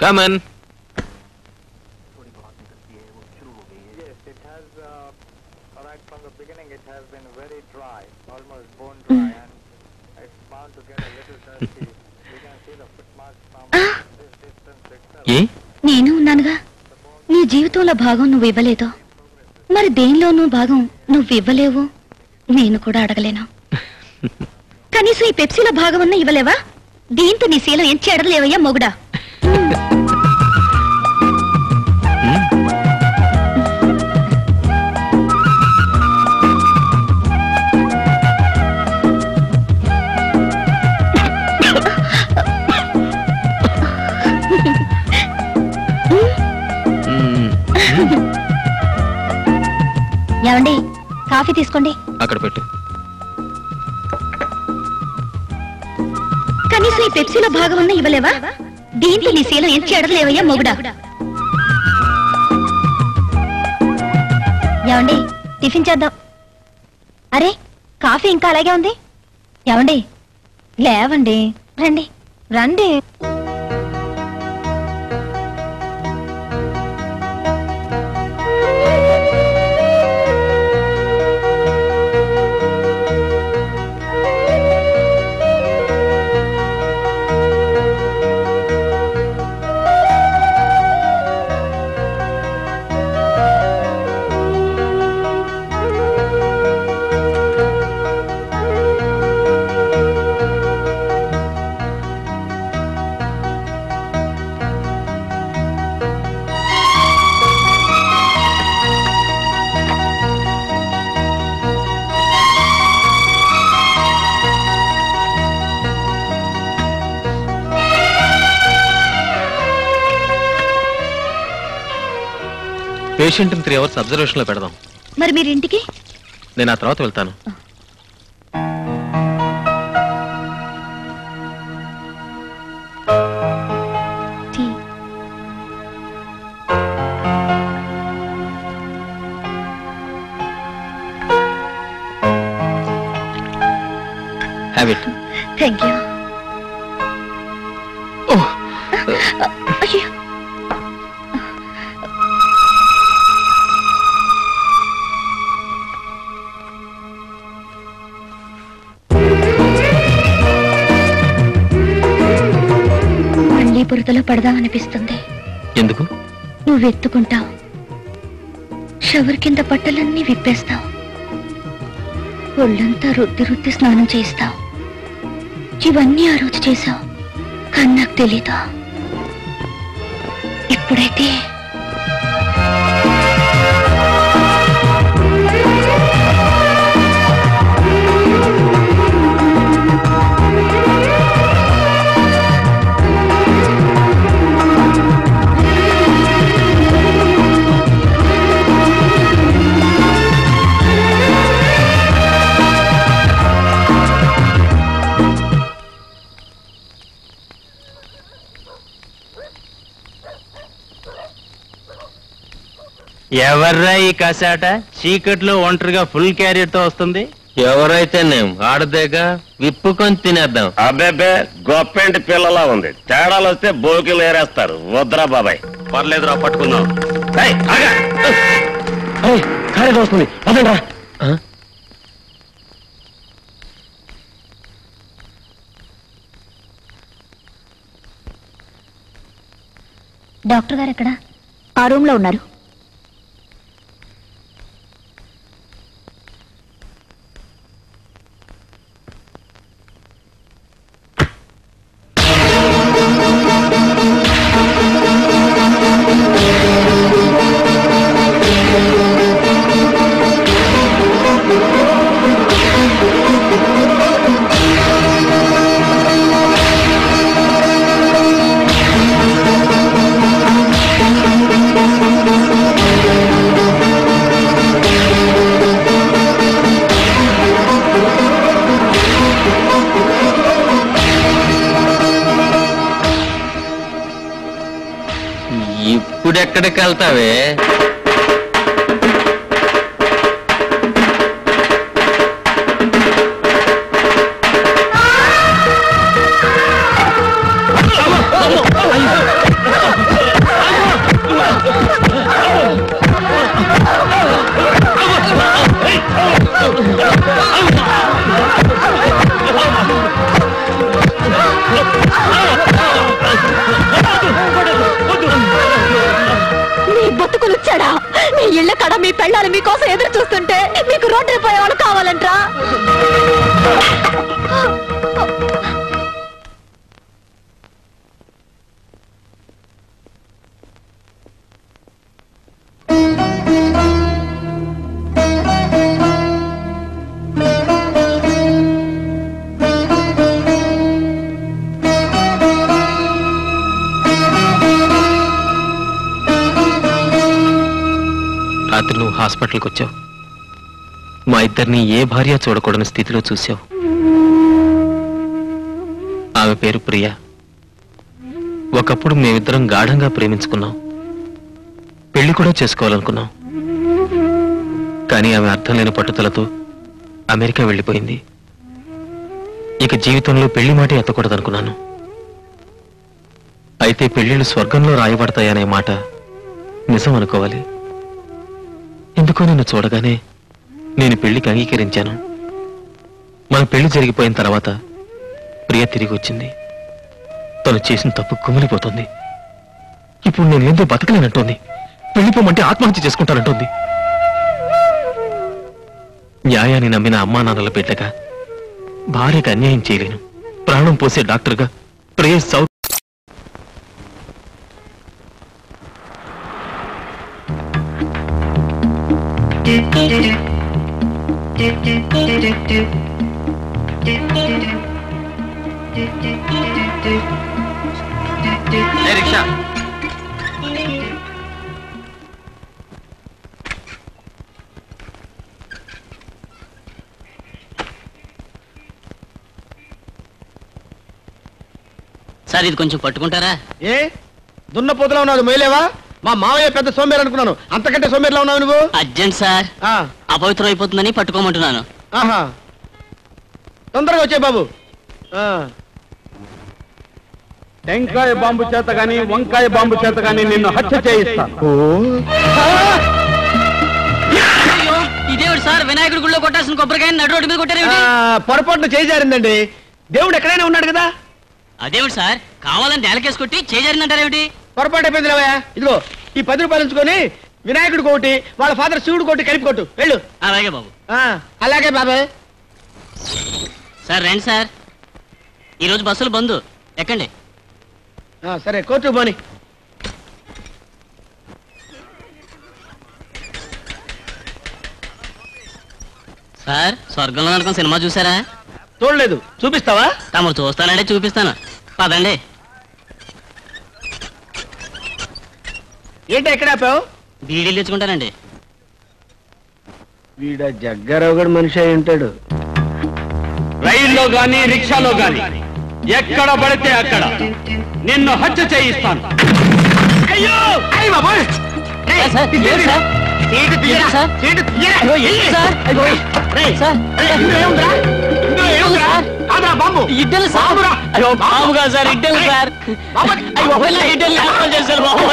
Come in. Yes, it has, right from the beginning, it has been very dry, almost bone dry, and it's bound to get a little dusty. We can see the footmarks from this distance itself. నేను ఉన్నానుగా. నీ జీవితంలో భాగం నువ్వు ఇవ్వలేదు, మరి దేనిలోనూ భాగం నువ్వు ఇవ్వలేవు, నేను కూడా అడగలేను. కనీసం ఈ పెప్సీలో భాగం అన్న ఇవ్వలేవా? దీంతో నీ శీలం ఏం చెడలేవయ్యా మొగుడా. ఏమండి, కాఫీ తీసుకోండి. అక్కడ పెట్టు. కనీసం ఈ పెప్సీలో భాగం అన్న ఇవ్వలేవా? దీంతో నీ శీలం ఏం చెడలేవయ్యా మొగుడా. ఏమండి, టిఫిన్ చేద్దాం. అరే, కాఫీ ఇంకా అలాగే ఉంది. ఏమండి, లేవండి, రండి రండి. పేషెంట్ 3 hours అబ్జర్వేషన్ లో పెడదాం. మరి మీరు ఇంటికి? నేను ఆ తర్వాత వెళ్తాను. Have it. Thank you. Oh. అయ్యో. బురదలో పడదామనిపిస్తుంది. ఎందుకు? నువ్వు ఎత్తుకుంటావు, షవర్ కింద బట్టలన్నీ విప్పేస్తావు, ఒళ్ళంతా రుద్ది రుద్ది స్నానం చేస్తావు. ఇవన్నీ ఆ రోజు చేశావు, కానీ నాకు తెలీదా. ఇప్పుడైతే ఎవర్రా ఈ కసాట చీకట్లో ఒంటరిగా ఫుల్ క్యారియర్ తో వస్తుంది? ఎవరైతే నేను ఆడదేగా, విప్పుకొని తినేద్దాం. అబ్బే గొప్పెంటి పిల్లలా ఉంది. తేడాలు వస్తే బోకిలు ఏరేస్తారు. వద్దురా బాబాయ్. పర్లేదురా, పట్టుకుందాం. ఖాళీ వస్తుంది. వదండ్రా. డాక్టర్ గారు ఎక్కడ? ఆ రూమ్ లో ఉన్నారు. ఇప్పుడెక్కడికి వెళ్తావే? చూస్తుంటే మీకు రోడ్డు పోయే వాళ్ళు కావాలంట్రా? రాత్రి నువ్వు హాస్పిటల్కి వచ్చావు. మా ఇద్దరిని ఏ భార్య చూడకూడని స్థితిలో చూశావు. ఆమె పేరు ప్రియా. ఒకప్పుడు మేమిద్దరం గాఢంగా ప్రేమించుకున్నాం. పెళ్లి కూడా చేసుకోవాలనుకున్నాం. కానీ ఆమె అర్థం లేని పట్టుదలతో అమెరికా వెళ్ళిపోయింది. ఇక జీవితంలో పెళ్లి మాట ఎత్తకూడదనుకున్నాను. అయితే పెళ్లిళ్ళు స్వర్గంలో రాయబడతాయనే మాట నిజం అనుకోవాలి. ఎందుకో నిన్ను చూడగానే నేను పెళ్లికి అంగీకరించాను. మన పెళ్లి జరిగిపోయిన తర్వాత ప్రియ తిరిగి వచ్చింది. తను చేసిన తప్పు కుమిలిపోతుంది. ఇప్పుడు నేను ఏందో బతకలేనంటోంది. పెళ్లిపోమంటే ఆత్మహత్య చేసుకుంటానంటోంది. న్యాయాన్ని నమ్మిన అమ్మా నాన్నల బిడ్డగా భార్యకు అన్యాయం చేయలేను. ప్రాణం పోసే డాక్టర్గా ప్రియ సౌ రిక్షా సార్ ఇది కొంచెం పట్టుకుంటారా? ఏ దున్నపోతులా ఉన్నావు, మొయ్యలేవా? మా మావయ్య పెద్ద సోమేరు అనుకున్నాను, అంతకంటే సోమేరులా ఉన్నావు నువ్వు. అర్జెంట్ సార్, అపవిత్రం అయిపోతుందని పట్టుకోమంటున్నాను. ఆహా, తొందరగా వచ్చే బాబు. టెంకాయ బాంబు చేత గాని వంకాయ బాంబు చేత గాని నిన్ను హత్య చేయిస్తాను. ఇదేవిడు సార్, వినాయకుడి గుళ్ళో కొట్టాల్సిన కొబ్బరికాయ నడు రోడ్డు మీద కొట్టారు. పొరపాటున చేజారిందండి. దేవుడు ఎక్కడైనా ఉన్నాడు కదా. అదేవిడు సార్, కావాలని నేలకేసి కొట్టి చేజారిందంటారేమిటి? పొరపాటు అయిపోయింది రావయ్యా. ఇదిగో ఈ 10 రూపాయలు ఉంచుకొని వినాయకుడి కోటి, వాళ్ళ ఫాదర్ శివుడు కోటి కలిపి కొట్టు, వెళ్ళు. అలాగే బాబు. అలాగే బాబాయ్. సార్ రండి సార్, ఈరోజు బస్సులు బంద్, ఎక్కండి. సరే కోర్టు పోని. సార్, స్వర్గంలో అనుకున్న సినిమా చూసారా? చూడలేదు, చూపిస్తావా? తమరు చూస్తానంటే చూపిస్తాను, పదండి. ఏంటి ఎక్కడ ఆపావు? బీడీలు తెచ్చుకుంటానండి. వీడ జగ్గారావు గడు మనిషి అయి ఉంటాడు. రైల్లో గాని రిక్షాలో గాని ఎక్కడ పడితే అక్కడ నిన్ను హత్య చేయిస్తాను. అయ్యో అయ్య బాబోయ్, ఇడ్డలు సార్, బాబుగా సార్, ఇడ్డలు సార్, ఇడ్డలు చేశారు బాబు.